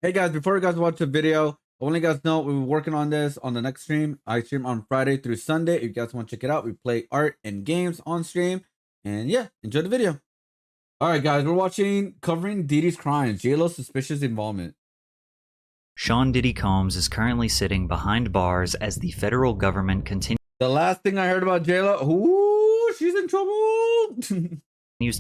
Hey guys, before you guys watch the video, I want to guys know we're working on this on the next stream. I stream on Friday through Sunday. If you guys want to check it out, we play art and games on stream. And yeah, enjoy the video. All right, guys, we're covering Diddy's crimes, J-Lo's suspicious involvement. Sean Diddy Combs is currently sitting behind bars as the federal government continues The last thing I heard about J-Lo, ooh, she's in trouble.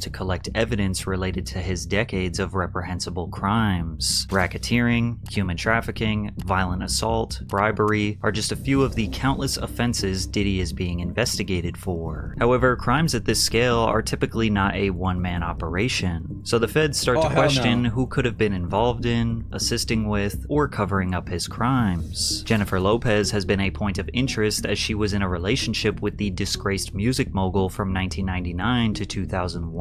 to collect evidence related to his decades of reprehensible crimes. Racketeering, human trafficking, violent assault, bribery are just a few of the countless offenses Diddy is being investigated for. However, crimes at this scale are typically not a one-man operation, so the feds start to question who could have been involved in, assisting with, or covering up his crimes. Jennifer Lopez has been a point of interest as she was in a relationship with the disgraced music mogul from 1999 to 2001.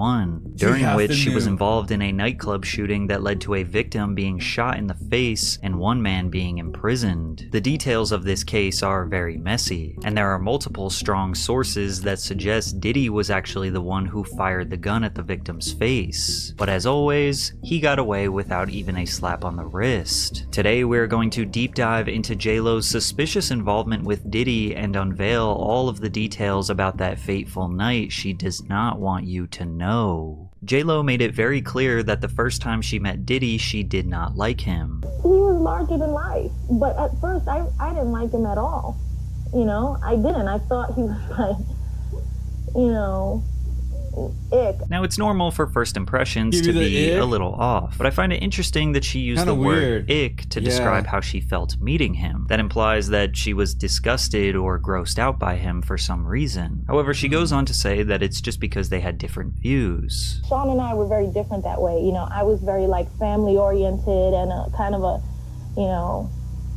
During which she was involved in a nightclub shooting that led to a victim being shot in the face and one man being imprisoned. The details of this case are very messy, and there are multiple strong sources that suggest Diddy was actually the one who fired the gun at the victim's face. But as always, he got away without even a slap on the wrist. Today we're going to deep dive into J-Lo's suspicious involvement with Diddy and unveil all of the details about that fateful night she does not want you to know. J-Lo made it very clear that the first time she met Diddy, she did not like him. He was larger than life, but at first I didn't like him at all. You know, I didn't. I thought he was like, you know, ick. Now, it's normal for first impressions to be a little off, but I find it interesting that she used the word ick to describe how she felt meeting him. That implies that she was disgusted or grossed out by him for some reason. However, she goes on to say that it's just because they had different views. Sean and I were very different that way. You know, I was very like family oriented and a kind of a, you know,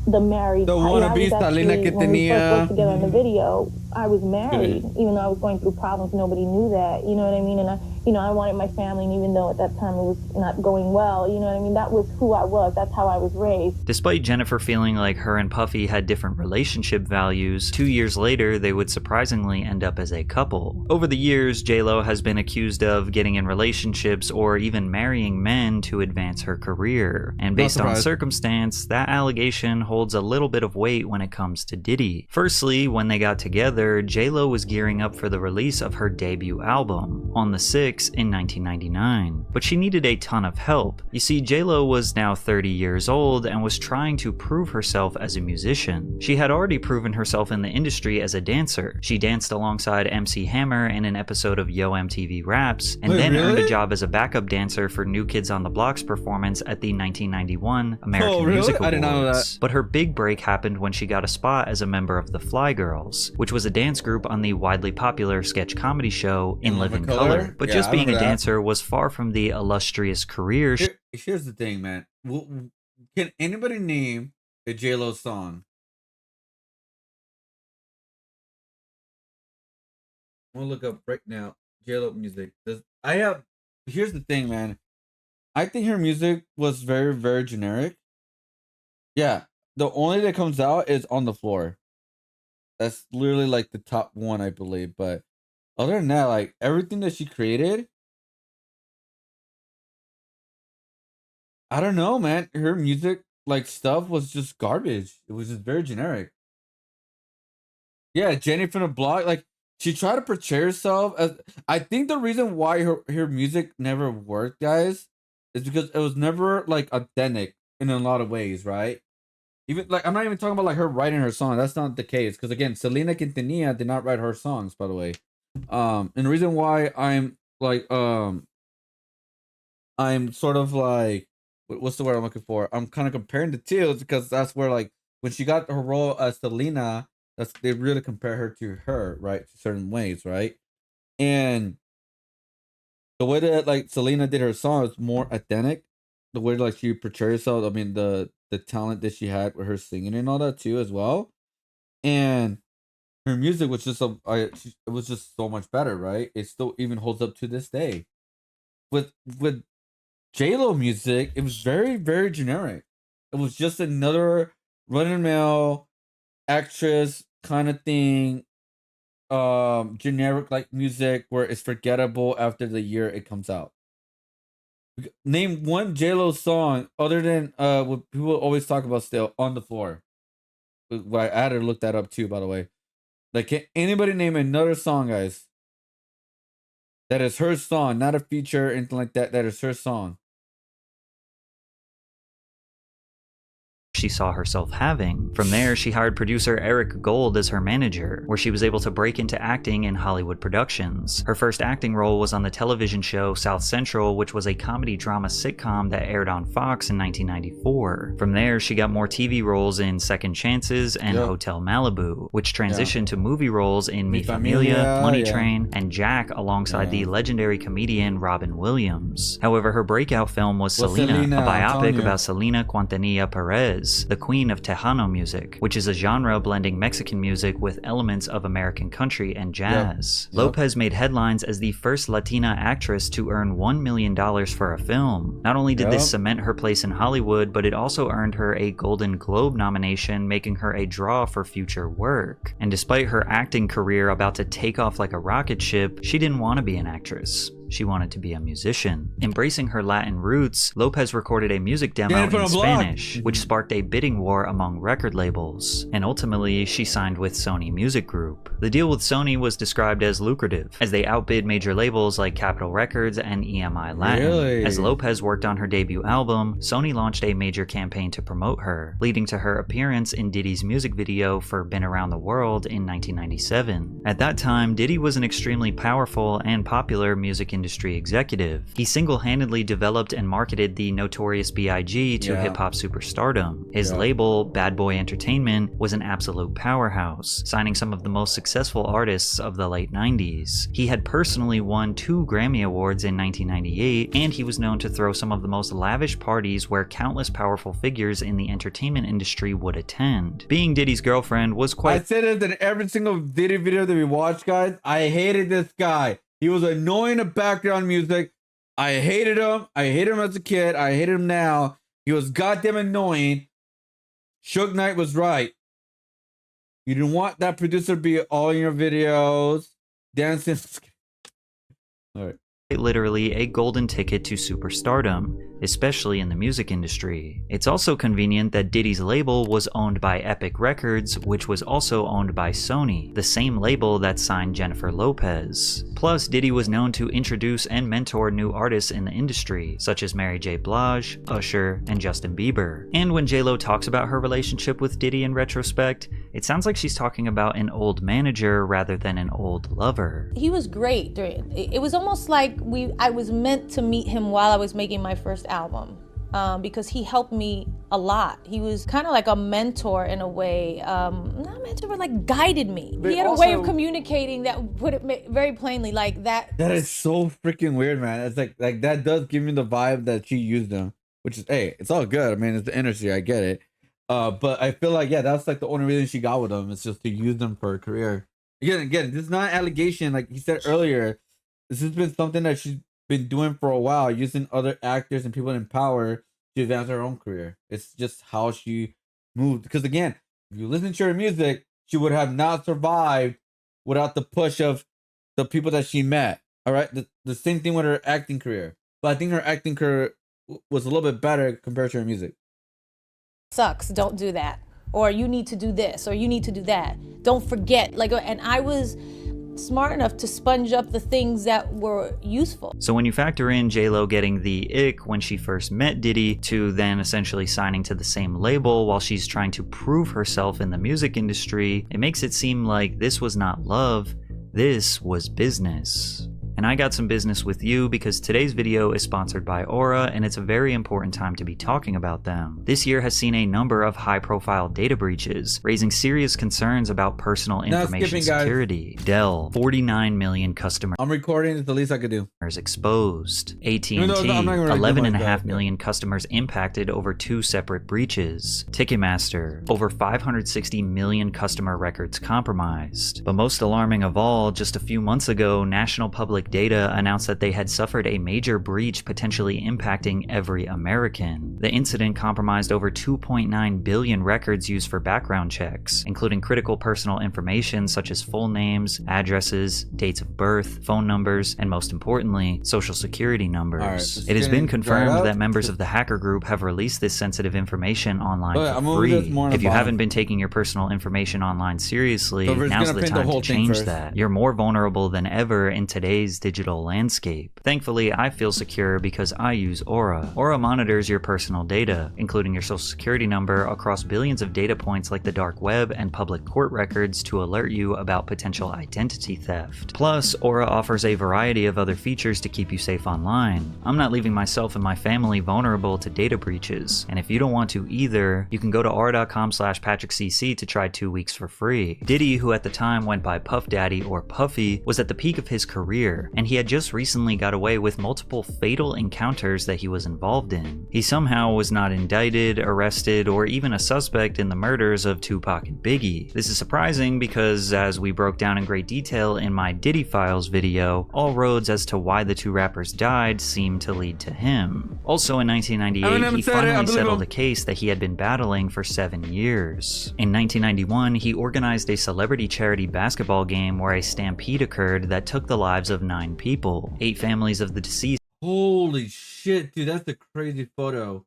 the married the wannabe Selena que when we first tenía. worked together in the video, I was married, even though I was going through problems. Nobody knew that, you know what I mean? And I wanted my family, and even though at that time it was not going well, you know what I mean? That was who I was. That's how I was raised. Despite Jennifer feeling like her and Puffy had different relationship values, 2 years later they would surprisingly end up as a couple. Over the years, J-Lo has been accused of getting in relationships or even marrying men to advance her career. And based on circumstance, that allegation holds a little bit of weight when it comes to Diddy. Firstly, when they got together, J-Lo was gearing up for the release of her debut album, On the 6th in 1999. But she needed a ton of help. You see, J-Lo was now 30 years old and was trying to prove herself as a musician. She had already proven herself in the industry as a dancer. She danced alongside MC Hammer in an episode of Yo MTV Raps, and earned a job as a backup dancer for New Kids on the Block's performance at the 1991 American Music Awards. I didn't know that. But her big break happened when she got a spot as a member of the Fly Girls, which was a dance group on the widely popular sketch comedy show In Living Color. But just being a dancer was far from the illustrious career. Here's the thing, man. Can anybody name a J-Lo song? We'll look up right now. J-Lo music. Here's the thing, man. I think her music was very, very generic. Yeah. The only that comes out is On the Floor. That's literally like the top one, I believe. But other than that, like everything that she created, I don't know, man. Her music, like stuff, was just garbage. It was just very generic. Yeah, Jenny from the Block, like she tried to portray herself as. I think the reason why her music never worked, guys, is because it was never like authentic in a lot of ways, right? Even like I'm not even talking about like her writing her song. That's not the case. Because again, Selena Quintanilla did not write her songs, by the way. And the reason why I'm like I'm sort of like what's the word I'm looking for? I'm kind of comparing the two because that's where like when she got her role as Selena, they really compare her to her, right? To certain ways, right? And the way that like Selena did her song is more authentic. The way like she portrayed herself, I mean the talent that she had with her singing and all that too as well, and her music was just it was just so much better, right? It still even holds up to this day. With J-Lo music, it was very, very generic. It was just another run-of-the-mill actress kind of thing, generic like music where it's forgettable after the year it comes out. Name one J-Lo song other than what people always talk about still, On the Floor. I had to look that up too, by the way. Like, can anybody name another song, guys? That is her song, not a feature or anything like that. That is her song. She saw herself having. From there, she hired producer Eric Gold as her manager, where she was able to break into acting in Hollywood productions. Her first acting role was on the television show South Central, which was a comedy drama sitcom that aired on Fox in 1994. From there, she got more TV roles in Second Chances and Hotel Malibu, which transitioned to movie roles in Mi Familia, Money Train, and Jack alongside the legendary comedian Robin Williams. However, her breakout film was Selena, a biopic about Selena Quintanilla Perez, the queen of Tejano music, which is a genre blending Mexican music with elements of American country and jazz. Lopez made headlines as the first Latina actress to earn $1 million for a film. Not only did this cement her place in Hollywood, but it also earned her a Golden Globe nomination, making her a draw for future work. And despite her acting career about to take off like a rocket ship, she didn't want to be an actress. She wanted to be a musician. Embracing her Latin roots, Lopez recorded a music demo in Spanish, which sparked a bidding war among record labels, and ultimately she signed with Sony Music Group. The deal with Sony was described as lucrative, as they outbid major labels like Capitol Records and EMI Latin. As Lopez worked on her debut album, Sony launched a major campaign to promote her, leading to her appearance in Diddy's music video for Been Around the World in 1997. At that time, Diddy was an extremely powerful and popular music industry executive. He single-handedly developed and marketed the Notorious B.I.G. to hip-hop superstardom. His label, Bad Boy Entertainment, was an absolute powerhouse, signing some of the most successful artists of the late 90s. He had personally won 2 Grammy Awards in 1998, and he was known to throw some of the most lavish parties where countless powerful figures in the entertainment industry would attend. Being Diddy's girlfriend was quite— I said it in every single Diddy video that we watched, guys. I hated this guy. He was annoying to background music. I hated him. I hated him as a kid. I hate him now. He was goddamn annoying. Suge Knight was right. You didn't want that producer to be all in your videos. Dancing. All right. Literally a golden ticket to superstardom, especially in the music industry. It's also convenient that Diddy's label was owned by Epic Records, which was also owned by Sony, the same label that signed Jennifer Lopez. Plus, Diddy was known to introduce and mentor new artists in the industry, such as Mary J. Blige, Usher, and Justin Bieber. And when J-Lo talks about her relationship with Diddy in retrospect, it sounds like she's talking about an old manager rather than an old lover. He was great. It was almost like I was meant to meet him while I was making my first album, because he helped me a lot. He was kind of like a mentor in a way, not mentor, but like guided me. But he had also, a way of communicating that put it very plainly like that. That is so freaking weird, man. It's like that does give me the vibe that she used them, which is, hey, it's all good. I mean, it's the industry, I get it. But I feel like, that's like the only reason she got with them. It's just to use them for a career. Again, this is not an allegation. Like he said earlier, this has been something that she's been doing for a while, using other actors and people in power to advance her own career. It's just how she moved. Because again, if you listen to her music, she would have not survived without the push of the people that she met. All right, the same thing with her acting career. But I think her acting career was a little bit better compared to her music. Sucks, don't do that. Or you need to do this, or you need to do that. Don't forget. And I was smart enough to sponge up the things that were useful. So when you factor in J-Lo getting the ick when she first met Diddy, to then essentially signing to the same label while she's trying to prove herself in the music industry, it makes it seem like this was not love, this was business. And I got some business with you because today's video is sponsored by Aura, and it's a very important time to be talking about them. This year has seen a number of high-profile data breaches, raising serious concerns about personal information security. Dell, 49 million customers. I'm recording, it's the least I could do. Exposed. AT&T, 11.5 million customers impacted over 2 separate breaches. Ticketmaster, over 560 million customer records compromised. But most alarming of all, just a few months ago, National Public Data announced that they had suffered a major breach potentially impacting every American. The incident compromised over 2.9 billion records used for background checks, including critical personal information such as full names, addresses, dates of birth, phone numbers, and most importantly, family social security numbers. Alright, It has been right confirmed up. that members of the hacker group have released this sensitive information online Okay, for I'm gonna read this free. more on If the you bottom. haven't been taking your personal information online seriously, So we're just now's gonna the print the time whole to thing change first. that. You're more vulnerable than ever in today's digital landscape. Thankfully, I feel secure because I use Aura. Aura monitors your personal data, including your social security number, across billions of data points like the dark web and public court records to alert you about potential identity theft. Plus, Aura offers a variety of other features to keep you safe online. I'm not leaving myself and my family vulnerable to data breaches, and if you don't want to either, you can go to aura.com/PatrickCC to try 2 weeks for free. Diddy, who at the time went by Puff Daddy or Puffy, was at the peak of his career, and he had just recently got away with multiple fatal encounters that he was involved in. He somehow was not indicted, arrested, or even a suspect in the murders of Tupac and Biggie. This is surprising because, as we broke down in great detail in my Diddy Files video, all roads as to why the two rappers died seem to lead to him. Also in 1998, he finally settled a case that he had been battling for 7 years. In 1991, he organized a celebrity charity basketball game where a stampede occurred that took the lives of 9 people. 8 families of the deceased. Holy shit, dude, that's a crazy photo.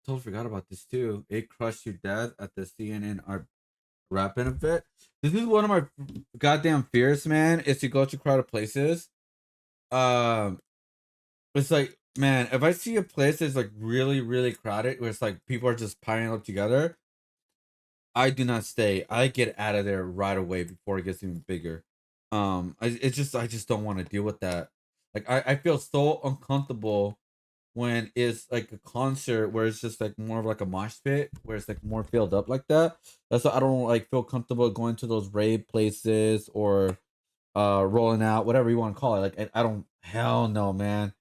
Totally forgot about this too. It crushed your dad at the CNN rap benefit. This is one of my goddamn fears, man, is to go to crowded places. It's like, man, if I see a place that's like really, really crowded, where it's like people are just piling up together, I do not stay. I get out of there right away before it gets even bigger. I just don't want to deal with that. Like I feel so uncomfortable when it's like a concert where it's just like more of like a mosh pit where it's like more filled up like that. That's why I don't like feel comfortable going to those rave places or rolling out, whatever you want to call it. Like I don't, hell no, man.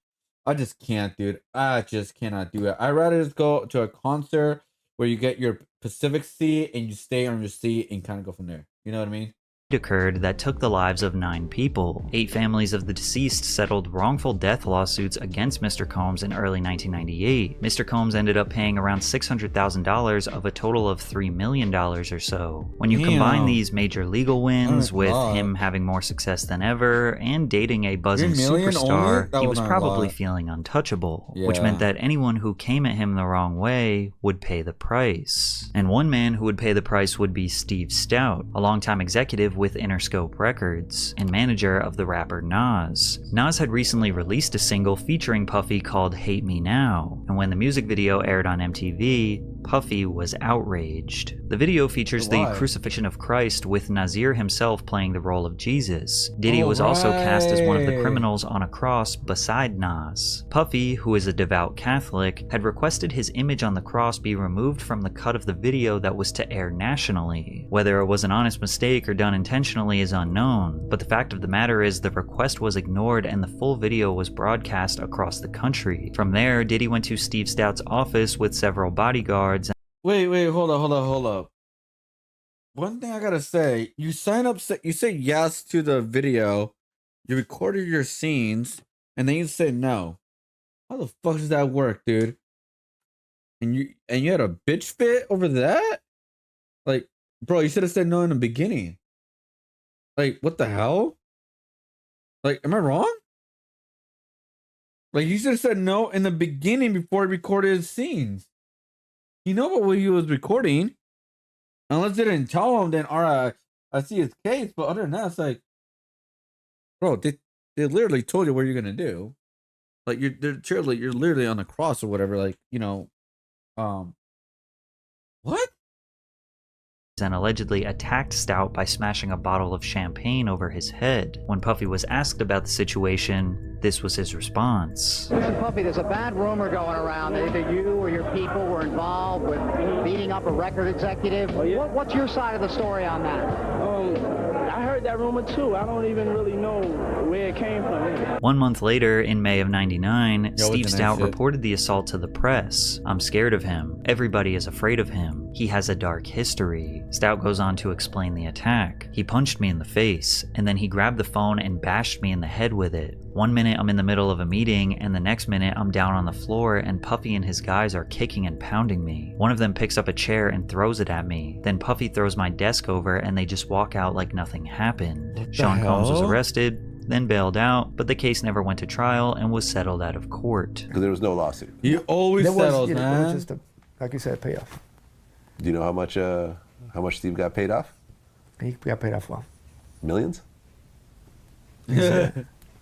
I just can't, dude. I just cannot do it. I'd rather just go to a concert where you get your Pacific seat and you stay on your seat and kind of go from there. You know what I mean? Occurred that took the lives of 9 people. 8 families of the deceased settled wrongful death lawsuits against Mr. Combs in early 1998. Mr. Combs ended up paying around $600,000 of a total of $3 million or so. When you combine these major legal wins with him having more success than ever and dating a buzzing superstar, he was probably feeling untouchable, which meant that anyone who came at him the wrong way would pay the price. And one man who would pay the price would be Steve Stout, a longtime executive with Interscope Records and manager of the rapper Nas. Nas had recently released a single featuring Puffy called Hate Me Now, and when the music video aired on MTV, Puffy was outraged. The video features the crucifixion of Christ with Nasir himself playing the role of Jesus. Diddy was also cast as one of the criminals on a cross beside Nas. Puffy, who is a devout Catholic, had requested his image on the cross be removed from the cut of the video that was to air nationally. Whether it was an honest mistake or done intentionally is unknown, but the fact of the matter is the request was ignored and the full video was broadcast across the country. From there, Diddy went to Steve Stout's office with several bodyguards. Wait, hold up. One thing I gotta say, you say yes to the video, you recorded your scenes, and then you say no. How the fuck does that work, dude? And you had a bitch fit over that? Like, bro, you should have said no in the beginning. Like, what the hell? Like, am I wrong? Like, he should have said no in the beginning before he recorded his scenes. You know what he was recording. Unless they didn't tell him, then alright, I see his case. But other than that, it's like, bro, they literally told you what you're gonna do. Like you're literally on the cross or whatever. Like, you know, what? And allegedly attacked Stout by smashing a bottle of champagne over his head. When Puffy was asked about the situation, this was his response. Listen, Puffy, there's a bad rumor going around that either you or your people were involved with beating up a record executive. Oh, yeah? What's your side of the story on that? I heard that rumor too. I don't even really know where it came from. 1 month later, in May of '99, Steve Stout reported the assault to the press. I'm scared of him. Everybody is afraid of him. He has a dark history. Stout goes on to explain the attack. He punched me in the face, and then he grabbed the phone and bashed me in the head with it. 1 minute I'm in the middle of a meeting, and the next minute I'm down on the floor and Puffy and his guys are kicking and pounding me. One of them picks up a chair and throws it at me. Then Puffy throws my desk over and they just walk out like nothing happened. Sean Combs was arrested. then bailed out, but the case never went to trial and was settled out of court. Because there was no lawsuit. He always settles, It man. was just like you said, payoff. Do you know how much Steve got paid off? He got paid off well. Millions?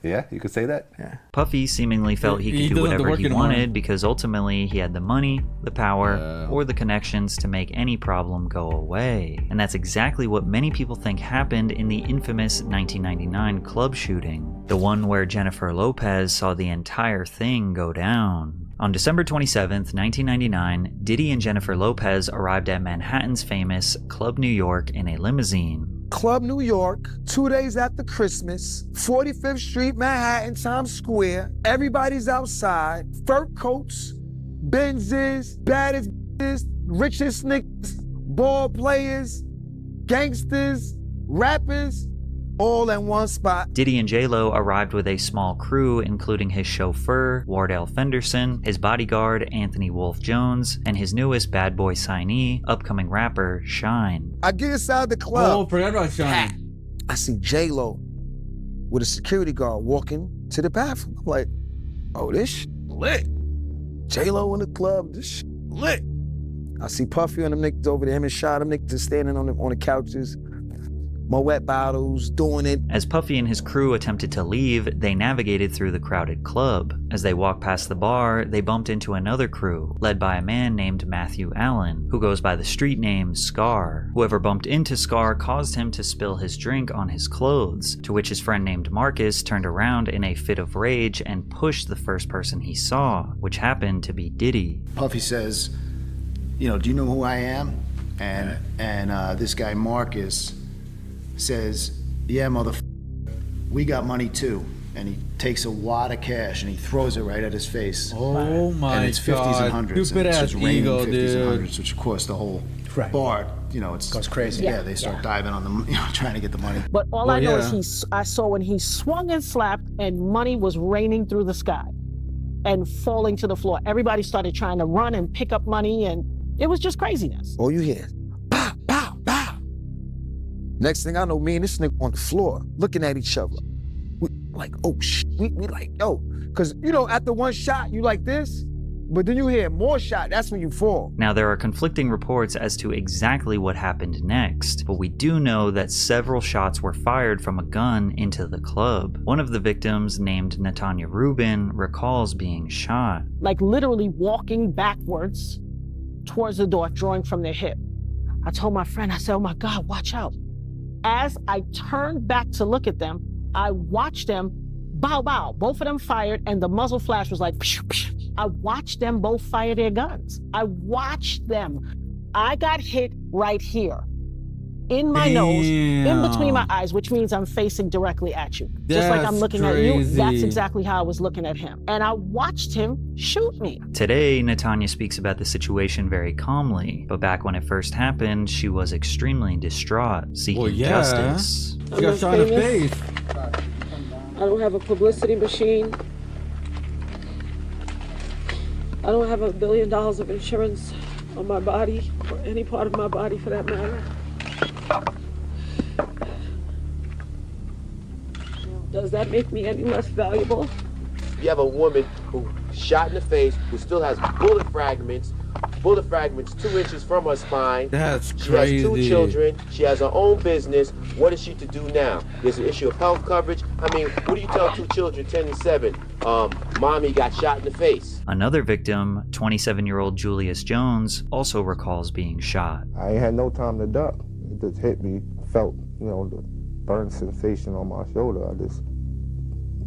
Yeah, you could say that? Yeah. Puffy seemingly felt he could do whatever he wanted because ultimately he had the money, the power, or the connections to make any problem go away. And that's exactly what many people think happened in the infamous 1999 club shooting, the one where Jennifer Lopez saw the entire thing go down. On December 27th, 1999, Diddy and Jennifer Lopez arrived at Manhattan's famous Club New York in a limousine. Club New York, 2 days after Christmas, 45th Street, Manhattan, Times Square. Everybody's outside, fur coats, Benzes, baddest bitches, richest niggas, ball players, gangsters, rappers, all in one spot. Diddy and J-Lo arrived with a small crew, including his chauffeur, Wardell Fenderson, his bodyguard, Anthony Wolf Jones, and his newest bad boy signee, upcoming rapper, Shine. I get inside the club. Oh, forgot about Shine. I see J-Lo with a security guard walking to the bathroom. I'm like, oh, this shit lit. J-Lo in the club, this shit lit. I see Puffy and them niggas over there, him and Shot, them niggas standing on the couches. Moet bottles, doing it. As Puffy and his crew attempted to leave, they navigated through the crowded club. As they walked past the bar, they bumped into another crew, led by a man named Matthew Allen, who goes by the street name Scar. Whoever bumped into Scar caused him to spill his drink on his clothes, to which his friend named Marcus turned around in a fit of rage and pushed the first person he saw, which happened to be Diddy. Puffy says, you know, do you know who I am? And this guy Marcus says, yeah, we got money too. And he takes a wad of cash and he throws it right at his face. Oh my God. And it's 50s and 100s. Stupid and ass it's just raining ego, 50s dude. and 100s, which of course the whole bar, you know, it's goes crazy. Yeah, they start diving on them, you know, trying to get the money. But all I know is I saw when he swung and slapped and money was raining through the sky and falling to the floor. Everybody started trying to run and pick up money, and it was just craziness. All you hear is pow, pow, pow. Next thing I know, me and this nigga on the floor looking at each other. We like, oh shit. We like, yo. Cause you know, after one shot, you like this, but then you hear more shot, that's when you fall. Now, there are conflicting reports as to exactly what happened next, but we do know that several shots were fired from a gun into the club. One of the victims, named Natanya Rubin, recalls being shot. Like literally walking backwards towards the door, drawing from their hip. I told my friend, I said, oh my God, watch out. As I turned back to look at them, I watched them bow, bow. Both of them fired, and the muzzle flash was like, psh, psh. I watched them both fire their guns. I watched them. I got hit right here, in my nose, in between my eyes, which means I'm facing directly at you. Just like I'm looking at you, that's exactly how I was looking at him. And I watched him shoot me. Today, Natanya speaks about the situation very calmly, but back when it first happened, she was extremely distraught, seeking justice. She got shot in the face. I don't have a publicity machine. I don't have $1 billion of insurance on my body, or any part of my body for that matter. Does that make me any less valuable? You have a woman who shot in the face, who still has bullet fragments 2 inches from her spine. That's she crazy. She has 2 children. She has her own business. What is she to do now? There's an issue of health coverage. I mean, what do you tell 2 children, 10 and 7? Mommy got shot in the face. Another victim, 27-year-old Julius Jones, also recalls being shot. I ain't had no time to duck. It just hit me. I felt, you know, the burn sensation on my shoulder. I just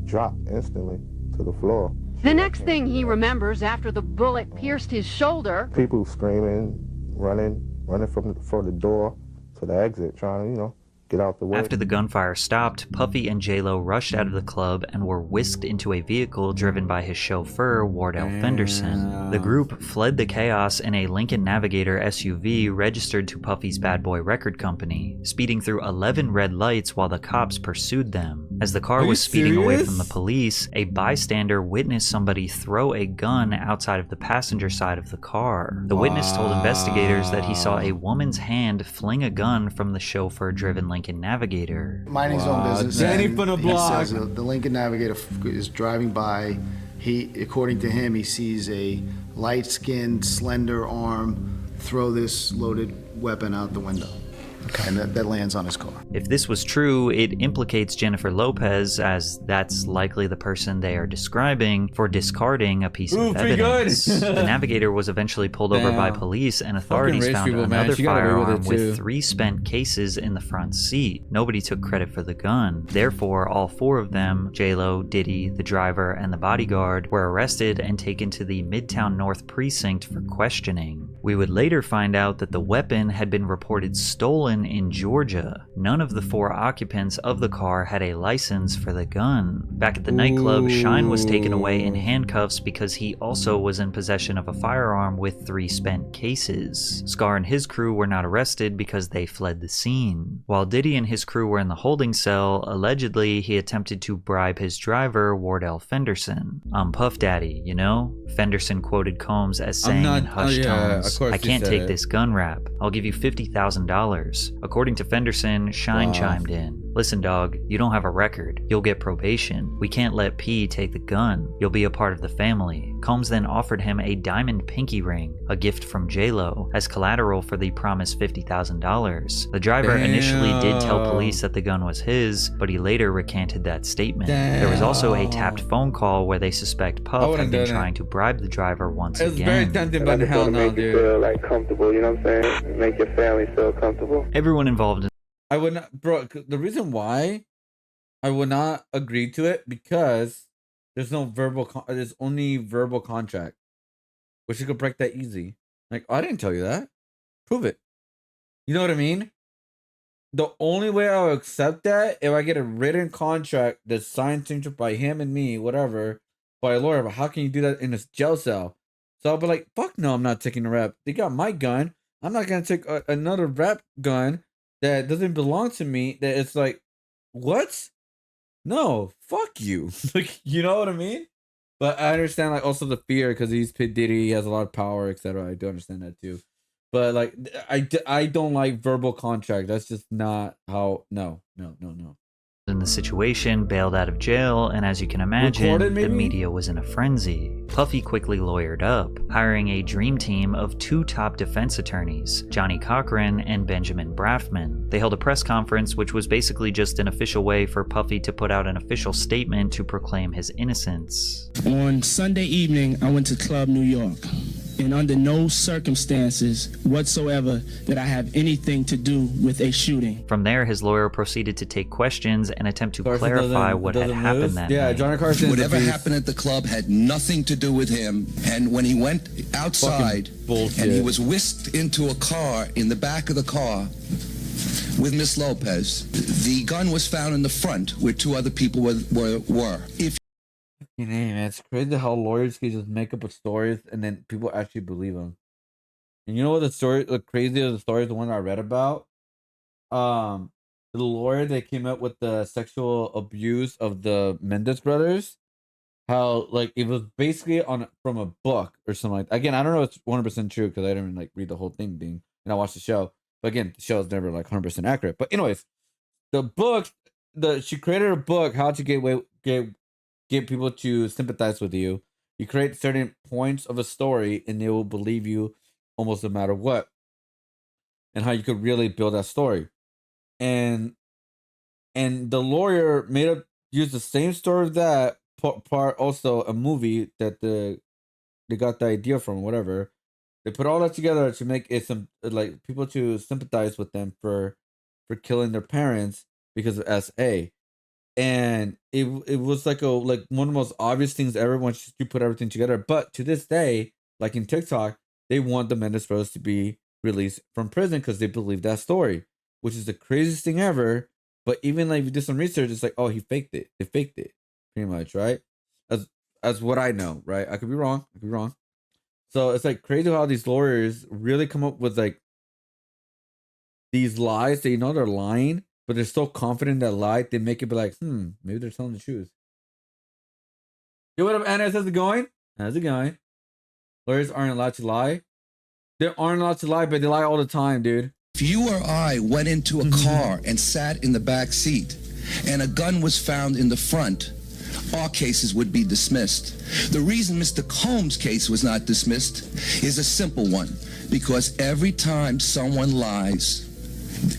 dropped instantly to the floor. The next thing he remembers after the bullet pierced his shoulder. People screaming, running from the door to the exit, trying to, you know, get out the way. After the gunfire stopped, Puffy and J-Lo rushed out of the club and were whisked into a vehicle driven by his chauffeur, Wardell Fenderson. The group fled the chaos in a Lincoln Navigator SUV registered to Puffy's Bad Boy record company, speeding through 11 red lights while the cops pursued them. As the car Are you was speeding away from the serious? police, a bystander witnessed somebody throw a gun outside of the passenger side of the car. The witness told investigators that he saw a woman's hand fling a gun from the chauffeur-driven Lincoln Navigator. Minding his own business. Danny and from the he block. says the Lincoln Navigator is driving by. According to him, he sees a light-skinned, slender arm throw this loaded weapon out the window. And that lands on his car. If this was true, it implicates Jennifer Lopez, as that's likely the person they are describing, for discarding a piece of evidence. The Navigator was eventually pulled over by police, and authorities found another firearm with 3 spent cases in the front seat. Nobody took credit for the gun. Therefore, all 4 of them, J-Lo, Diddy, the driver, and the bodyguard, were arrested and taken to the Midtown North precinct for questioning. We would later find out that the weapon had been reported stolen in Georgia. None of the 4 occupants of the car had a license for the gun. Back at the nightclub, Shine was taken away in handcuffs because he also was in possession of a firearm with 3 spent cases. Scar and his crew were not arrested because they fled the scene. While Diddy and his crew were in the holding cell, allegedly he attempted to bribe his driver, Wardell Fenderson. I'm Puff Daddy, you know? Fenderson quoted Combs as saying in hushed tones, "I can't take this gun rap. I'll give you $50,000. According to Fenderson, Shine chimed in. "Listen, dog, you don't have a record. You'll get probation. We can't let P take the gun. You'll be a part of the family." Combs then offered him a diamond pinky ring, a gift from J-Lo, as collateral for the promised $50,000. The driver initially did tell police that the gun was his, but he later recanted that statement. There was also a tapped phone call where they suspect Puff had been trying to bribe the driver once again. It's very tempting, but hell no, dude. Feel like comfortable, you know what I'm saying? Make your family feel comfortable. Everyone involved in I would not, bro. The reason why I would not agree to it because there's no verbal. There's only verbal contract, which you could break that easy. Like, I didn't tell you that. Prove it. You know what I mean? The only way I would accept that if I get a written contract that's signed signature by him and me, whatever, by a lawyer. But how can you do that in a jail cell? So I'll be like, fuck no, I'm not taking a rep. They got my gun. I'm not gonna take another rep gun that doesn't belong to me. That it's like, what? No, fuck you. Like, you know what I mean? But I understand, like, also the fear because he's P. Diddy, he has a lot of power, etc. I do understand that too. But like, I don't like verbal contract. That's just not how. No. in the situation bailed out of jail, and as you can imagine, the media was in a frenzy. Puffy quickly lawyered up, hiring a dream team of 2 top defense attorneys, Johnny Cochran and Benjamin Braffman. They held a press conference, which was basically just an official way for Puffy to put out an official statement to proclaim his innocence. On Sunday evening, I went to Club New York. And under no circumstances whatsoever did I have anything to do with a shooting. From there, his lawyer proceeded to take questions and attempt to clarify what had happened that night. Johnny Carson. Whatever happened at the club had nothing to do with him. And when he went outside and he was whisked into a car, in the back of the car with Miss Lopez, the gun was found in the front where 2 other people were. If Hey, man, it's crazy how lawyers can just make up a stories and then people actually believe them. And you know what the craziest of the story is, the one I read about? The lawyer that came up with the sexual abuse of the Mendes brothers. How, like, it was basically from a book or something like that. Again, I don't know if it's 100% true because I didn't read the whole thing, and I watched the show. But again, the show is never 100% accurate. But anyways, the book, she created a book, how to get people to sympathize with you. You create certain points of a story and they will believe you almost no matter what. And how you could really build that story. And the lawyer used the same story of that part, also a movie that they got the idea from, whatever. They put all that together to make it some people to sympathize with them for killing their parents because of SA. And it was one of the most obvious things ever once you put everything together. But to this day, like in TikTok, they want the Mendes brothers to be released from prison because they believe that story, which is the craziest thing ever. But even if you do some research, it's like, oh, he faked it. They faked it, pretty much, right? As what I know, right? I could be wrong. So it's crazy how these lawyers really come up with these lies. They know they're lying, but they're so confident in that lie, they make it be like, maybe they're telling the truth. Yo, what up, Anna? How's it going? How's it going? Lawyers aren't allowed to lie. They aren't allowed to lie, but they lie all the time, dude. If you or I went into a car and sat in the back seat and a gun was found in the front, our cases would be dismissed. The reason Mr. Combs' case was not dismissed is a simple one, because every time someone lies,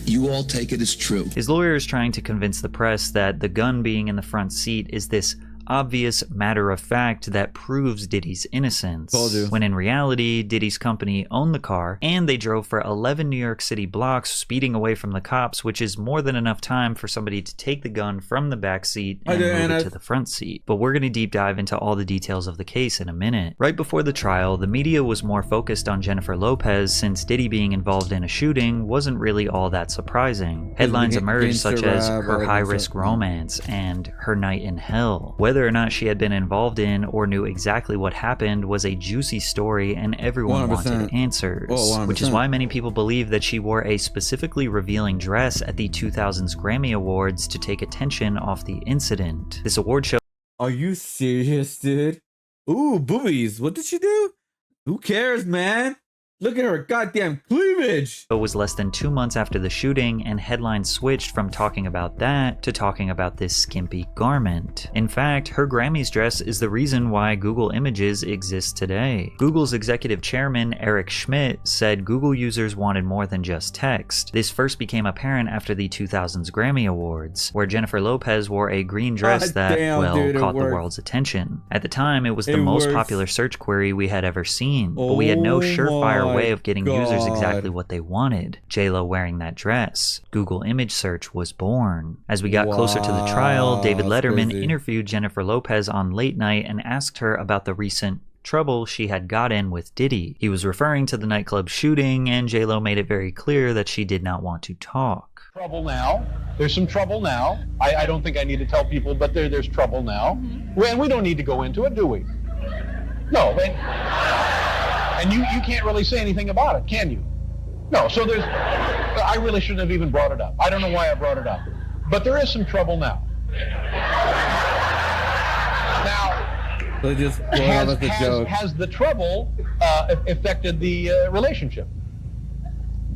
you all take it as true. His lawyer is trying to convince the press that the gun being in the front seat is this obvious matter of fact that proves Diddy's innocence. Told you. When in reality, Diddy's company owned the car, and they drove for 11 New York City blocks, speeding away from the cops, which is more than enough time for somebody to take the gun from the back seat and move it to the front seat. But we're going to deep dive into all the details of the case in a minute. Right before the trial, the media was more focused on Jennifer Lopez, since Diddy being involved in a shooting wasn't really all that surprising. Headlines emerged such as her high-risk romance and her night in hell. Whether or not she had been involved in or knew exactly what happened was a juicy story, and everyone 100%. wanted answers. 100%. Which is why many people believe that she wore a specifically revealing dress at the 2000s Grammy Awards to take attention off the incident. This award show— Are you serious, dude? Ooh, boobies. What did she do? Who cares, man? Look at her goddamn cleavage. It was less than 2 months after the shooting, and headlines switched from talking about that to talking about this skimpy garment. In fact, her Grammys dress is the reason why Google Images exists today. Google's executive chairman, Eric Schmidt, said Google users wanted more than just text. This first became apparent after the 2000s Grammy Awards, where Jennifer Lopez wore a green dress that, caught the world's attention. At the time, it was the most popular search query we had ever seen, but we had no surefire way of getting users exactly what they wanted. J-Lo wearing that dress. Google image search was born. As we got closer to the trial, David Letterman interviewed Jennifer Lopez on Late Night and asked her about the recent trouble she had got in with Diddy. He was referring to the nightclub shooting, and J-Lo made it very clear that she did not want to talk. Trouble now. There's some trouble now. I don't think I need to tell people, but there's trouble now. And we don't need to go into it, do we? No. And you can't really say anything about it, can you? No, so I really shouldn't have even brought it up. I don't know why I brought it up. But there is some trouble now. Now, so just has the trouble affected the relationship?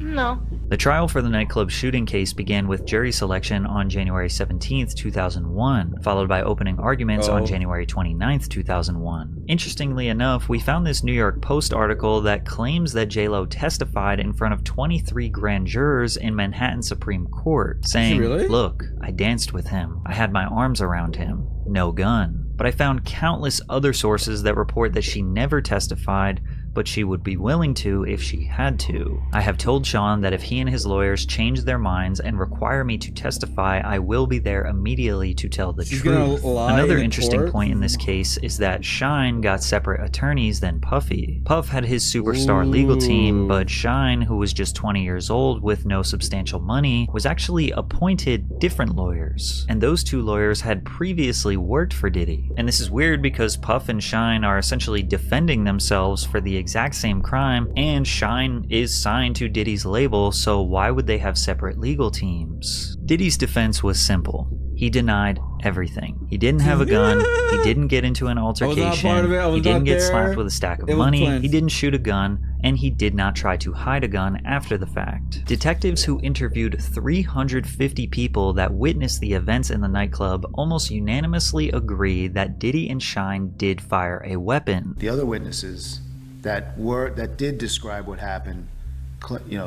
No. The trial for the nightclub shooting case began with jury selection on January 17th, 2001, followed by opening arguments on January 29th, 2001. Interestingly enough, we found this New York Post article that claims that J-Lo testified in front of 23 grand jurors in Manhattan Supreme Court, saying, "Look, I danced with him. I had my arms around him. No gun." But I found countless other sources that report that she never testified, but she would be willing to if she had to. I have told Sean that if he and his lawyers change their minds and require me to testify, I will be there immediately to tell the truth. Another interesting point in this case is that Shine got separate attorneys than Puffy. Puff had his superstar legal team, but Shine, who was just 20 years old with no substantial money, was actually appointed different lawyers. And those two lawyers had previously worked for Diddy. And this is weird because Puff and Shine are essentially defending themselves for the exact same crime, and Shine is signed to Diddy's label, so why would they have separate legal teams? Diddy's defense was simple. He denied everything. He didn't have a gun, he didn't get into an altercation, he didn't get slapped with a stack of money, he didn't shoot a gun, and he did not try to hide a gun after the fact. Detectives who interviewed 350 people that witnessed the events in the nightclub almost unanimously agree that Diddy and Shine did fire a weapon. The other witnesses that did describe what happened,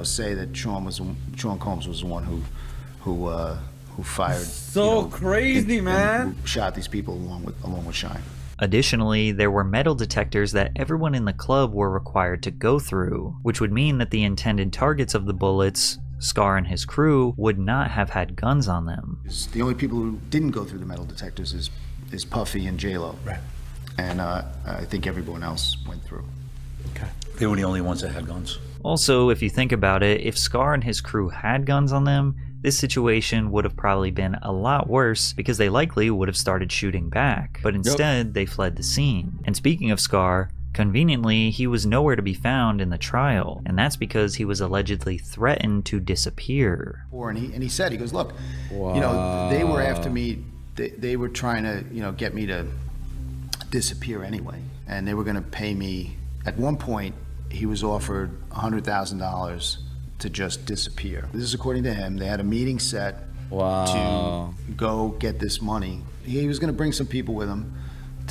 say that Sean Combs was the one who fired. So crazy, man. Who shot these people along with Shine. Additionally, there were metal detectors that everyone in the club were required to go through, which would mean that the intended targets of the bullets, Scar and his crew, would not have had guns on them. The only people who didn't go through the metal detectors is Puffy and J-Lo. Right. And I think everyone else went through. Okay. They were the only ones that had guns. Also, if you think about it, if Scar and his crew had guns on them, this situation would have probably been a lot worse because they likely would have started shooting back. But instead, they fled the scene. And speaking of Scar, Conveniently, he was nowhere to be found in the trial, and that's because he was allegedly threatened to disappear. And he said, he goes, look, you know, they were after me, they were trying to, you know, get me to disappear anyway, and they were going to pay me. At one point, he was offered $100,000 to just disappear. This is according to him. They had a meeting set to go get this money. He was going to bring some people with him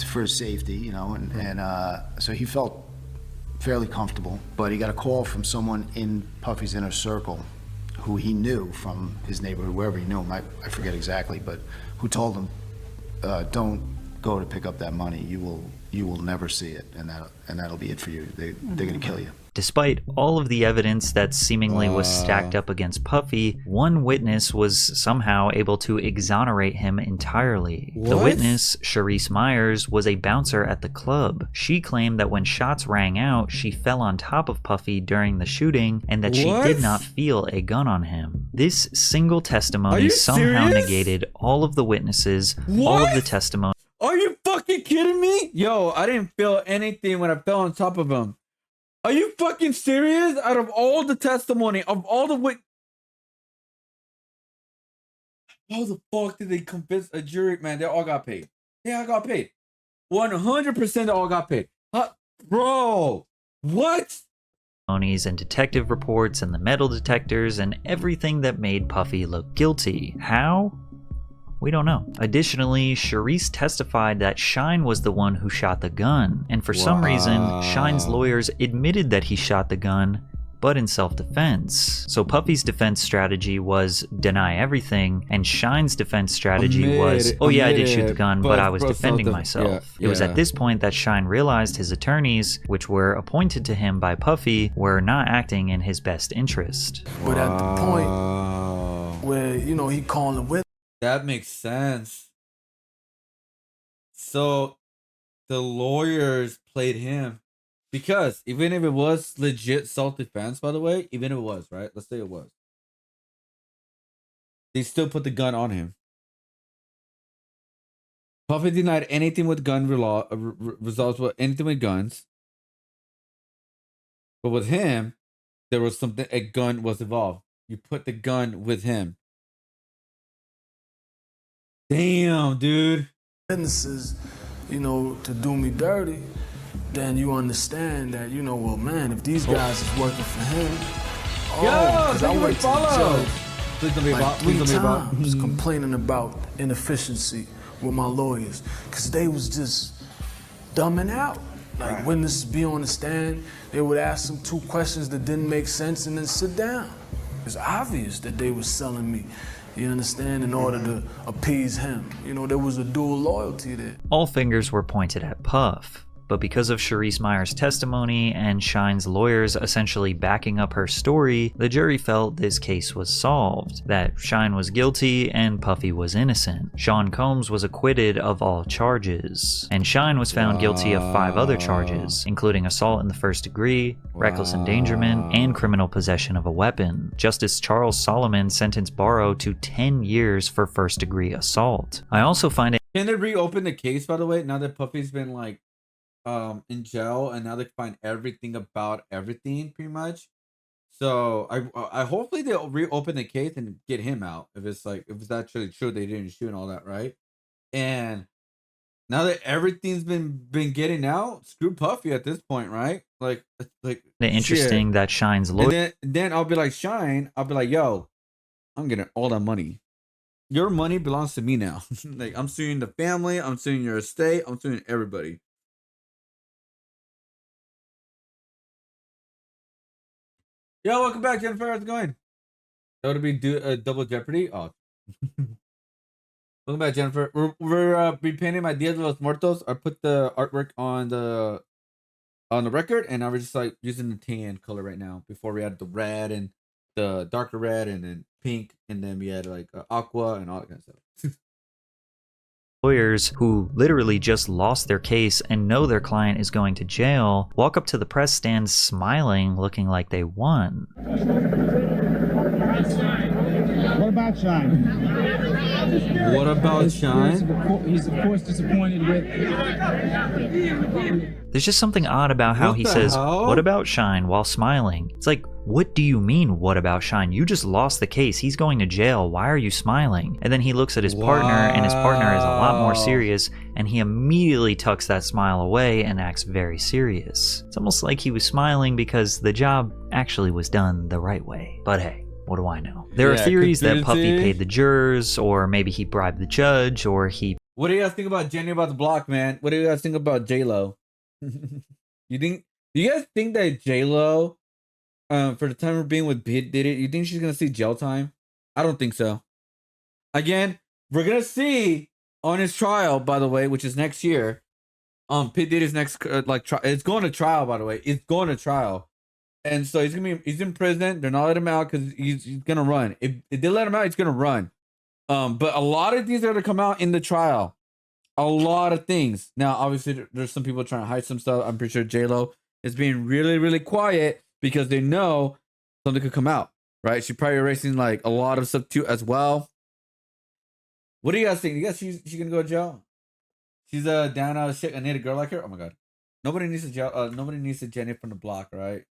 for his safety, you know, and so he felt fairly comfortable. But he got a call from someone in Puffy's inner circle who he knew from his neighborhood, wherever he knew him, I forget exactly, but who told him, don't go to pick up that money. You will never see it, and that'll be it for you. They're gonna kill you. Despite all of the evidence that seemingly was stacked up against Puffy, one witness was somehow able to exonerate him entirely. What? The witness, Charisse Myers, was a bouncer at the club. She claimed that when shots rang out, she fell on top of Puffy during the shooting and that she did not feel a gun on him. This single testimony somehow negated all of the witnesses, all of the testimony. Are you fucking kidding me? Yo, I didn't feel anything when I fell on top of him. Are you fucking serious? Out of all the testimony, of all the how the fuck did they convince a jury? Man, they all got paid. They all got paid. 100% they all got paid. Bro, what? And detective reports and the metal detectors and everything that made Puffy look guilty. How? We don't know. Additionally, Charisse testified that Shine was the one who shot the gun, and for some reason, Shine's lawyers admitted that he shot the gun, but in self-defense. So Puffy's defense strategy was deny everything, and Shine's defense strategy was, oh yeah, I did shoot the gun, but I was defending myself. It was at this point that Shine realized his attorneys, which were appointed to him by Puffy, were not acting in his best interest. But at the point where, you know, he called the witness. That makes sense. So the lawyers played him because even if it was legit self-defense, by the way, even if it was, right? Let's say it was. They still put the gun on him. Puffy denied anything with gun results with anything with guns. But with him, there was something, a gun was involved. You put the gun with him. Damn, dude. Witnesses, you know, to do me dirty, then you understand that, you know, well, man, if these guys is working for him, because I went to the judge like 3 times complaining about inefficiency with my lawyers, because they was just dumbing out. Like witnesses be on the stand, they would ask them 2 questions that didn't make sense and then sit down. It's obvious that they was selling me. You understand? In order to appease him. You know, there was a dual loyalty there. All fingers were pointed at Puff. But because of Charisse Myers' testimony and Shine's lawyers essentially backing up her story, the jury felt this case was solved, that Shine was guilty and Puffy was innocent. Sean Combs was acquitted of all charges, and Shine was found guilty of 5 other charges, including assault in the first degree, reckless endangerment, and criminal possession of a weapon. Justice Charles Solomon sentenced Barrow to 10 years for first-degree assault. I also find it— Can they reopen the case, by the way, now that Puffy's been like in jail, and now they find everything about everything pretty much? So I hopefully they'll reopen the case and get him out if it's actually true they didn't shoot and all that, right? And now that everything's been getting out, screw Puffy at this point, right? Like interesting shit. That Shine's lawyer— And then I'll be like, Shine, I'll be like, yo, I'm getting all that money. Your money belongs to me now. Like, I'm suing the family, I'm suing your estate, I'm suing everybody. Yo, welcome back, Jennifer. How's it going? That would be double Jeopardy. Oh, welcome back, Jennifer. We're repainting my Dia de los Muertos. I put the artwork on the record, and I was just like using the tan color right now. Before we had the red and the darker red, and then pink, and then we had like aqua and all that kind of stuff. Lawyers who literally just lost their case and know their client is going to jail walk up to the press stand smiling, looking like they won. What about Shine? What about Shine? He's of course disappointed with. There's just something odd about how What he the says, hell? "What about Shine?" while smiling. It's like, what do you mean, what about Shine? You just lost the case. He's going to jail. Why are you smiling? And then he looks at his partner, and his partner is a lot more serious, and he immediately tucks that smile away and acts very serious. It's almost like he was smiling because the job actually was done the right way. But hey, what do I know? There are theories that Puffy paid the jurors, or maybe he bribed the judge, or he... What do you guys think about Jenny about the block, man? What do you guys think about J-Lo? Do you guys think that J-Lo, for the time of being with Diddy, you think she's gonna see jail time? I don't think so. Again, we're gonna see on his trial, by the way, which is next year. P Diddy's next it's going to trial, by the way. It's going to trial, and so he's in prison. They're not letting him out because he's gonna run. If they let him out, he's gonna run. But a lot of these are gonna come out in the trial. A lot of things. Now, obviously, there's some people trying to hide some stuff. I'm pretty sure J-Lo is being really, really quiet because they know something could come out, right? She's probably erasing like a lot of stuff too as well. What do you guys think? You guys she's gonna go to jail? She's down shit. I need a girl like her. Oh my god, nobody needs to jail. Nobody needs to Jenny from the block, right?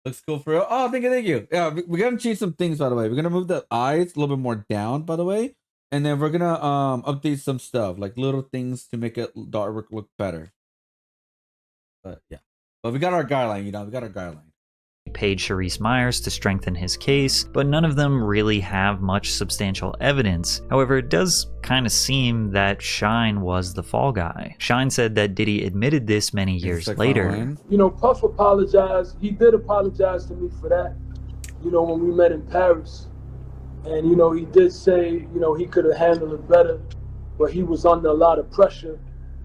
Looks cool for real. Oh, thank you. Yeah, we're gonna change some things, by the way. We're gonna move the eyes a little bit more down, by the way. And then we're gonna update some stuff, like little things to make it the artwork look better. But yeah. But we got our guideline, we got our guideline. Paid Sharice Myers to strengthen his case, but none of them really have much substantial evidence. However, it does kind of seem that Shine was the fall guy. Shine said that Diddy admitted this many years later. You know, Puff apologized. He did apologize to me for that, you know, when we met in Paris. And, you know, he did say, you know, he could have handled it better, but he was under a lot of pressure,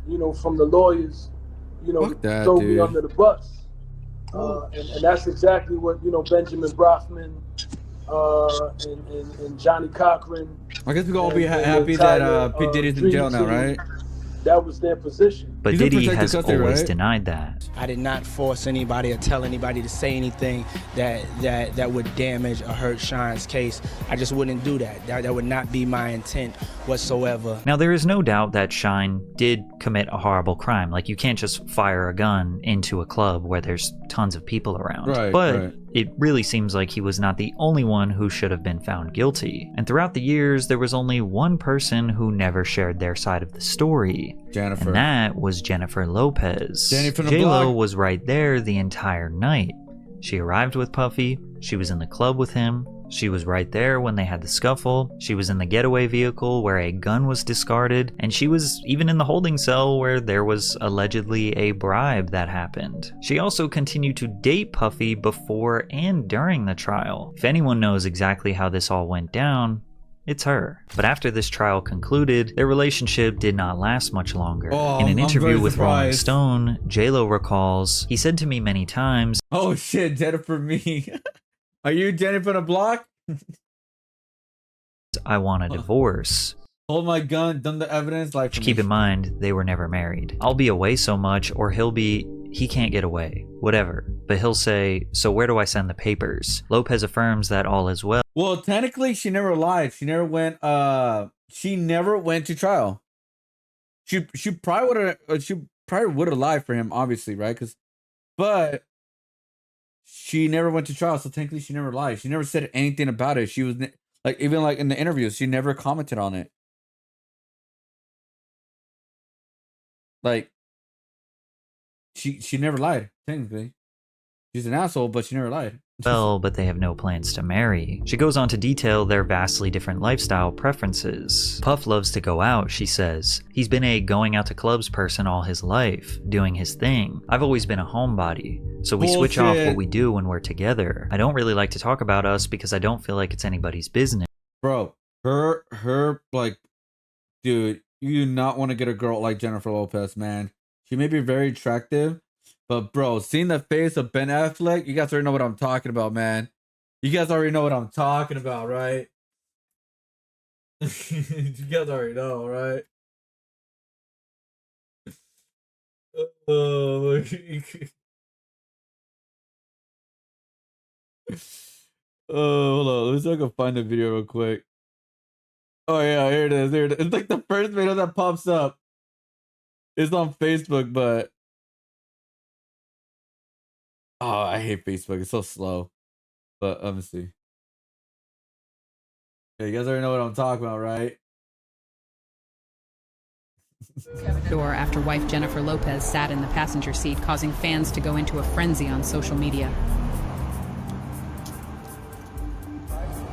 you know, from the lawyers, you know, to throw me under the bus. And that's exactly what, you know, Benjamin Brofman and Johnny Cochran. I guess we can all be happy that P. Diddy's in jail now, right? That was their position. But Diddy has always denied that. I did not force anybody or tell anybody to say anything that would damage or hurt Shine's case. I just wouldn't do that. That would not be my intent whatsoever. Now, there is no doubt that Shine did commit a horrible crime. Like, you can't just fire a gun into a club where there's tons of people around. But it really seems like he was not the only one who should have been found guilty. And throughout the years, there was only one person who never shared their side of the story. Jennifer. And that was Jennifer Lopez. Jenny from the J-Lo block. was right there the entire night. She arrived with Puffy. She was in the club with him. She was right there when they had the scuffle. She was in the getaway vehicle where a gun was discarded. And she was even in the holding cell where there was allegedly a bribe that happened. She also continued to date Puffy before and during the trial. If anyone knows exactly how this all went down, it's her. But after this trial concluded, their relationship did not last much longer. In an interview with Rolling Stone, J-Lo recalls, "He said to me many times, oh shit, Jennifer me. Are you Jenny from the block? I want a divorce." Hold my gun, done the evidence. Like, keep in mind, they were never married. "I'll be away so much, or he can't get away. Whatever." But he'll say, "So where do I send the papers?" Lopez affirms that all is well. Well, technically, she never lied. She never went to trial. She probably would have lied for him, obviously, right? But she never went to trial, so technically she never lied. She never said anything about it. She was even in the interviews, she never commented on it. Like, she never lied, technically. She's an asshole, but she never lied. Well, but they have no plans to marry. She goes on to detail their vastly different lifestyle preferences. Puff loves to go out, she says. He's been a going out to clubs person all his life, doing his thing. I've always been a homebody, so we switch off what we do when we're together. I don't really like to talk about us because I don't feel like it's anybody's business. Bro, her like, dude, you do not want to get a girl like Jennifer Lopez, man. She may be very attractive, but bro, seeing the face of Ben Affleck, you guys already know what I'm talking about, man. You guys already know what I'm talking about, right? You guys already know, right? Oh, Oh, hold on. Let's see if I can find the video real quick. Oh yeah, here it is. Here it is. It's like the first video that pops up. It's on Facebook, but oh, I hate Facebook. It's so slow. But let me see. Yeah, you guys already know what I'm talking about, right? Door after wife Jennifer Lopez sat in the passenger seat, causing fans to go into a frenzy on social media.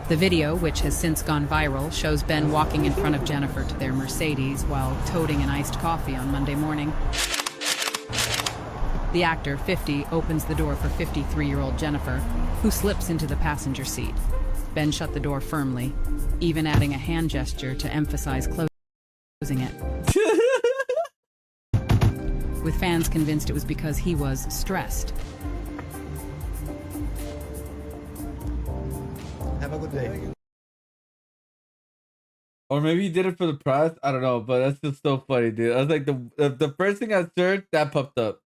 The video, which has since gone viral, shows Ben walking in front of Jennifer to their Mercedes while toting an iced coffee on Monday morning. The actor, 50, opens the door for 53-year-old Jennifer, who slips into the passenger seat. Ben shut the door firmly, even adding a hand gesture to emphasize closing it. With fans convinced it was because he was stressed. Have a good day. Or maybe he did it for the press. I don't know, but that's just so funny, dude. I was like, the first thing I searched, that popped up.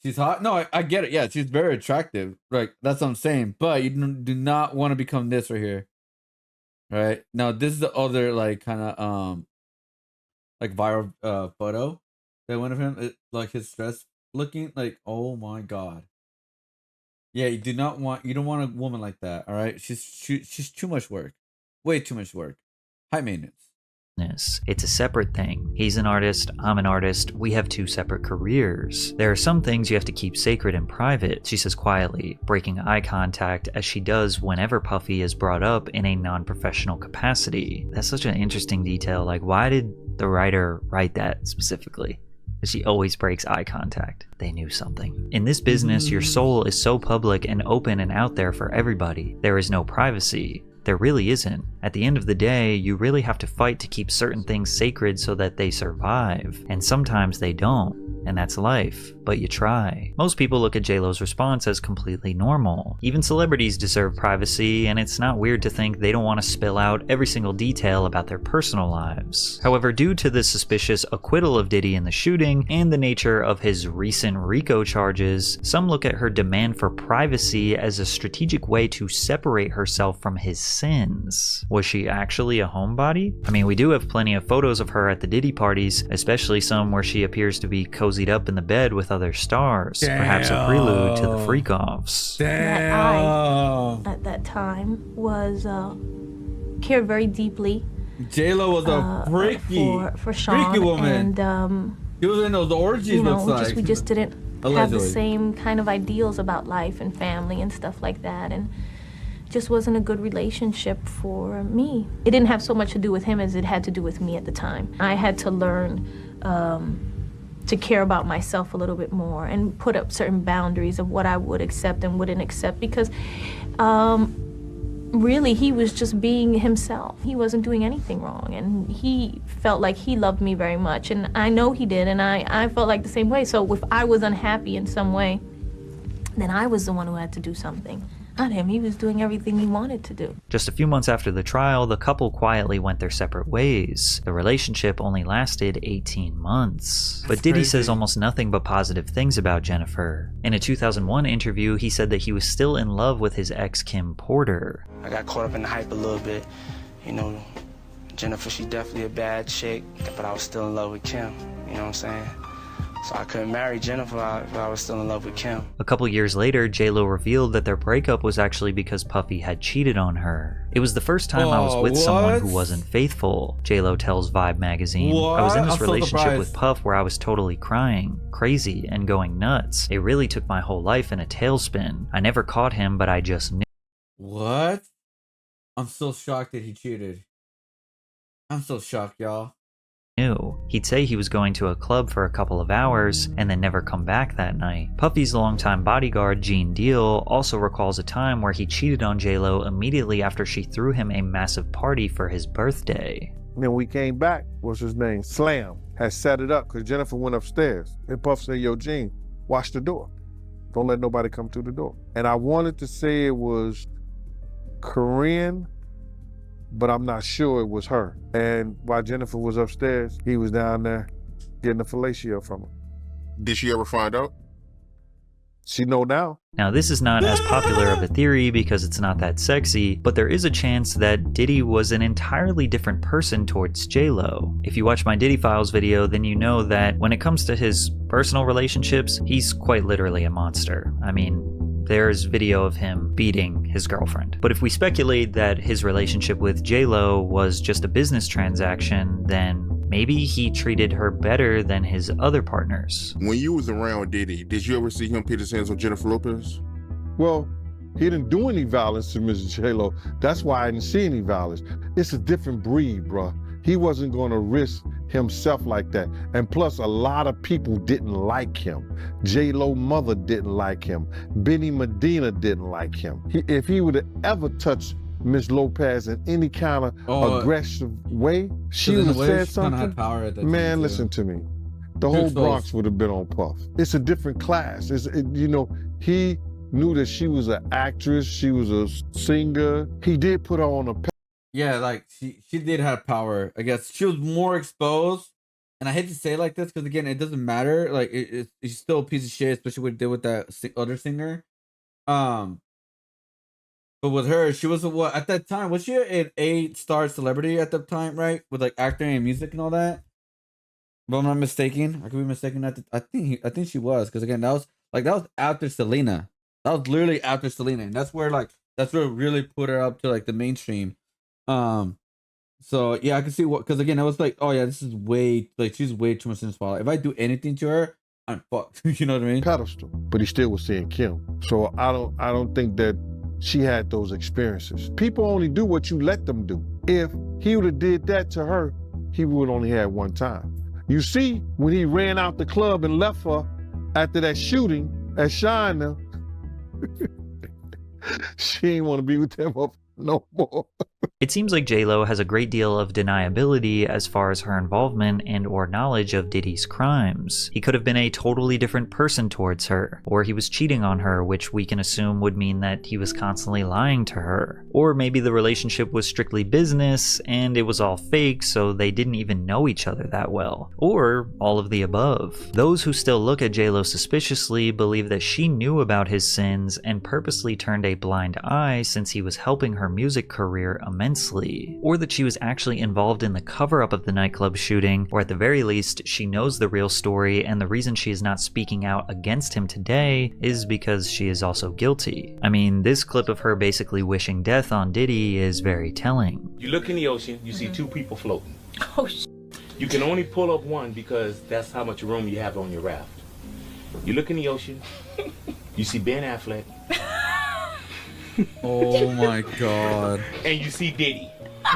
She's hot. No, I get it. Yeah, she's very attractive. Like, that's what I'm saying. But you do not want to become this right here. Right? Now, this is the other, like, kind of, like, viral photo that went of him. Like, his stress looking. Like, oh my God. Yeah, you don't want a woman like that, all right? She's too much work. Way too much work. High maintenance. It's a separate thing. He's an artist, I'm an artist, we have two separate careers. There are some things you have to keep sacred and private, she says quietly, breaking eye contact as she does whenever Puffy is brought up in a non-professional capacity. That's such an interesting detail. Like, why did the writer write that specifically? She always breaks eye contact. They knew something. In this business, your soul is so public and open and out there for everybody. There is no privacy. There really isn't. At the end of the day, you really have to fight to keep certain things sacred so that they survive. And sometimes they don't. And that's life. But you try. Most people look at J-Lo's response as completely normal. Even celebrities deserve privacy, and it's not weird to think they don't want to spill out every single detail about their personal lives. However, due to the suspicious acquittal of Diddy in the shooting and the nature of his recent RICO charges, some look at her demand for privacy as a strategic way to separate herself from his sins. Was she actually a homebody? I mean, we do have plenty of photos of her at the Diddy parties, especially some where she appears to be cozied up in the bed with other stars. Damn. Perhaps a prelude to the freak-offs. That I, at that time, was cared very deeply. J-Lo was a for Sean, freaky woman. And he was in those orgies. you know, looks like we just didn't allegedly have the same kind of ideals about life and family and stuff like that, and just wasn't a good relationship for me. It didn't have so much to do with him as it had to do with me at the time. I had to learn to care about myself a little bit more and put up certain boundaries of what I would accept and wouldn't accept, because really he was just being himself. He wasn't doing anything wrong, and he felt like he loved me very much, and I know he did, and I felt like the same way. So if I was unhappy in some way, then I was the one who had to do something. Not him. He was doing everything he wanted to do. Just a few months after the trial, the couple quietly went their separate ways. The relationship only lasted 18 months. But Diddy says almost nothing but positive things about Jennifer. In a 2001 interview, he said that he was still in love with his ex, Kim Porter. I got caught up in the hype a little bit. You know, Jennifer, she's definitely a bad chick, but I was still in love with Kim. You know what I'm saying? So I couldn't marry Jennifer if I was still in love with Kim. A couple years later, J-Lo revealed that their breakup was actually because Puffy had cheated on her. It was the first time I was with someone who wasn't faithful, J-Lo tells Vibe magazine. I was in this relationship with Puff where I was totally crying, crazy, and going nuts. It really took my whole life in a tailspin. I never caught him, but I just knew. What? I'm so shocked that he cheated. I'm so shocked, y'all. He'd say he was going to a club for a couple of hours and then never come back that night. Puffy's longtime bodyguard, Gene Deal, also recalls a time where he cheated on J-Lo immediately after she threw him a massive party for his birthday. Then we came back, what's his name? Slam had set it up because Jennifer went upstairs. And Puff said, yo, Gene, watch the door. Don't let nobody come through the door. And I wanted to say it was Korean, but I'm not sure it was her. And while Jennifer was upstairs, he was down there getting a fellatio from her. Did she ever find out? She know now. Now, this is not as popular of a theory because it's not that sexy, but there is a chance that Diddy was an entirely different person towards J-Lo. If you watch my Diddy Files video, then you know that when it comes to his personal relationships, he's quite literally a monster. I mean, there's video of him beating his girlfriend. But if we speculate that his relationship with J-Lo was just a business transaction, then maybe he treated her better than his other partners. When you was around Diddy, did you ever see him put his hands on Jennifer Lopez? Well, he didn't do any violence to Mrs. J-Lo. That's why I didn't see any violence. It's a different breed, bruh. He wasn't gonna risk himself like that. And plus, a lot of people didn't like him. J-Lo mother didn't like him. Benny Medina didn't like him. If he would have ever touched Miss Lopez in any kind of aggressive way, she would have said something. Man, listen to me. The whole Bronx would have been on Puff. It's a different class. He knew that she was an actress. She was a singer. He did put her on a Yeah, like she did have power. I guess she was more exposed, and I hate to say it like this because again, it doesn't matter. Like it's still a piece of shit, especially what it did with that other singer. But with her, she was what at that time was she an 8-star celebrity at the time, right? With like acting and music and all that. But I'm not mistaken. I could be mistaken. I think she was because again, that was after Selena. That was literally after Selena, and that's where it really put her up to like the mainstream. So yeah, I can see what because again, I was like, oh yeah, this is way like she's way too much in the spotlight. If I do anything to her, I'm fucked. You know what I mean? Pedestal, but he still was seeing Kim. So I don't think that she had those experiences. People only do what you let them do. If he would have did that to her, he would only had one time. You see, when he ran out the club and left her after that shooting at Shine, she ain't want to be with them no more. It seems like J-Lo has a great deal of deniability as far as her involvement and or knowledge of Diddy's crimes. He could have been a totally different person towards her, or he was cheating on her, which we can assume would mean that he was constantly lying to her. Or maybe the relationship was strictly business and it was all fake, so they didn't even know each other that well. Or all of the above. Those who still look at J-Lo suspiciously believe that she knew about his sins and purposely turned a blind eye since he was helping her music career immensely, or that she was actually involved in the cover-up of the nightclub shooting, or at the very least, she knows the real story and the reason she is not speaking out against him today is because she is also guilty. I mean, this clip of her basically wishing death on Diddy is very telling. You look in the ocean, you see two people floating. Oh, shit. You can only pull up one because that's how much room you have on your raft. You look in the ocean, you see Ben Affleck. Oh my god. And you see Diddy. I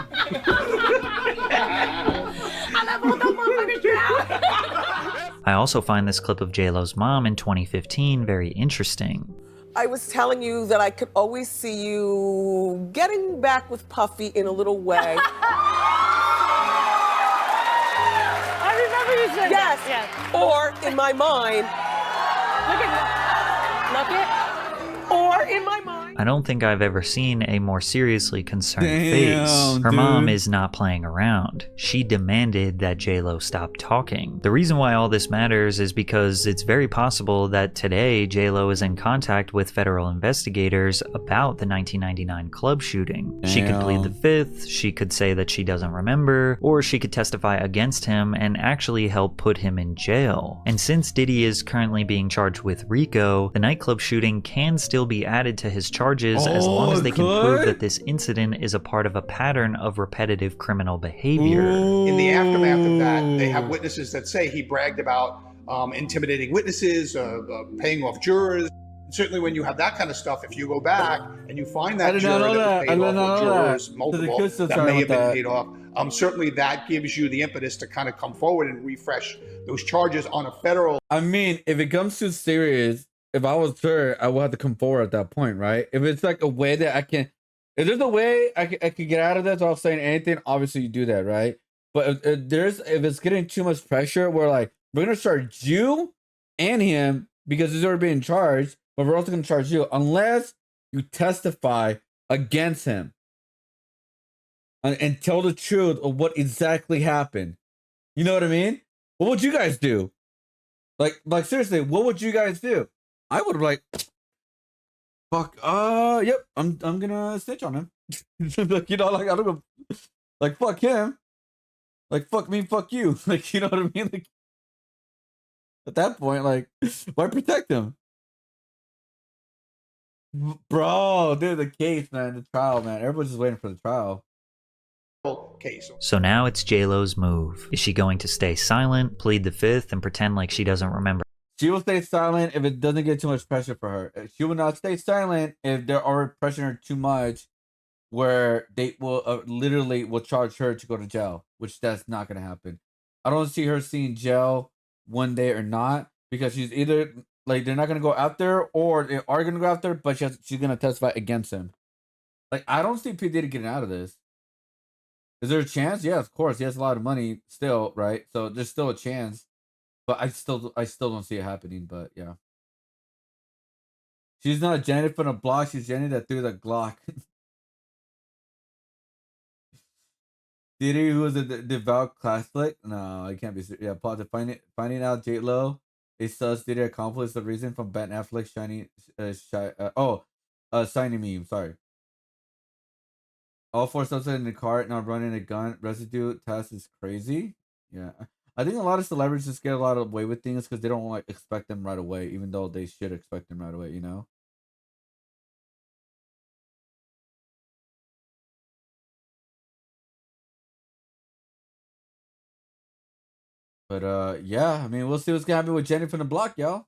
love all those motherfuckers now. I also find this clip of J-Lo's mom in 2015 very interesting. I was telling you that I could always see you getting back with Puffy in a little way. I remember you saying yes. that. Yes. Or in my mind. Look at Or in my mind. I don't think I've ever seen a more seriously concerned Damn, face. Her dude. mom is not playing around. She demanded that J-Lo stop talking. The reason why all this matters is because it's very possible that today J-Lo is in contact with federal investigators about the 1999 club shooting. She could plead the fifth, she could say that she doesn't remember, or she could testify against him and actually help put him in jail. And since Diddy is currently being charged with RICO, the nightclub shooting can still be added to his charges as long as they can prove that this incident is a part of a pattern of repetitive criminal behavior. In the aftermath of that, they have witnesses that say he bragged about intimidating witnesses, paying off jurors. Certainly when you have that kind of stuff, if you go back and you find that juror that was paid off, or jurors, multiple, that may have been paid off, certainly that gives you the impetus to kind of come forward and refresh those charges on a federal. I mean, if it comes too serious, if I was her, I would have to come forward at that point, right? If it's like a way that I can, if there's a way I can get out of this without saying anything, obviously you do that, right? But if it's getting too much pressure, we're like, we're gonna charge you and him because he's already being charged, but we're also gonna charge you unless you testify against him and tell the truth of what exactly happened. You know what I mean? What would you guys do? Like seriously, what would you guys do? I would have like, fuck. Yep. I'm gonna snitch on him. Like, you know, like I don't go, like fuck him. Like fuck me, fuck you. Like, you know what I mean? Like at that point, like why protect him? Bro, dude, the case, man, the trial, man. Everyone's just waiting for the trial. Case. So now it's JLo's move. Is she going to stay silent, plead the fifth, and pretend like she doesn't remember? She will stay silent if it doesn't get too much pressure for her. She will not stay silent if they're already pressuring her too much, where they will literally will charge her to go to jail, which that's not going to happen. I don't see her seeing jail one day or not, because she's either like they're not going to go out there, or they are going to go out there, but she's going to testify against him. Like I don't see P Diddy getting out of this. Is there a chance? Yeah, of course. He has a lot of money still, right? So there's still a chance. But I still don't see it happening. But yeah, she's not Jenny from the block. She's Jenny that threw the Glock. Diddy, who was a devout Catholic? No, I can't be. Yeah, plot to finding out J Lo is sus. Diddy accomplice the reason from Ben Affleck signing meme. Sorry. All four substance in the car, not running a gun. Residue test is crazy. Yeah. I think a lot of celebrities just get a lot of away with things because they don't like expect them right away, even though they should expect them right away, you know? But yeah, I mean, we'll see what's gonna happen with Jenny from the block, y'all.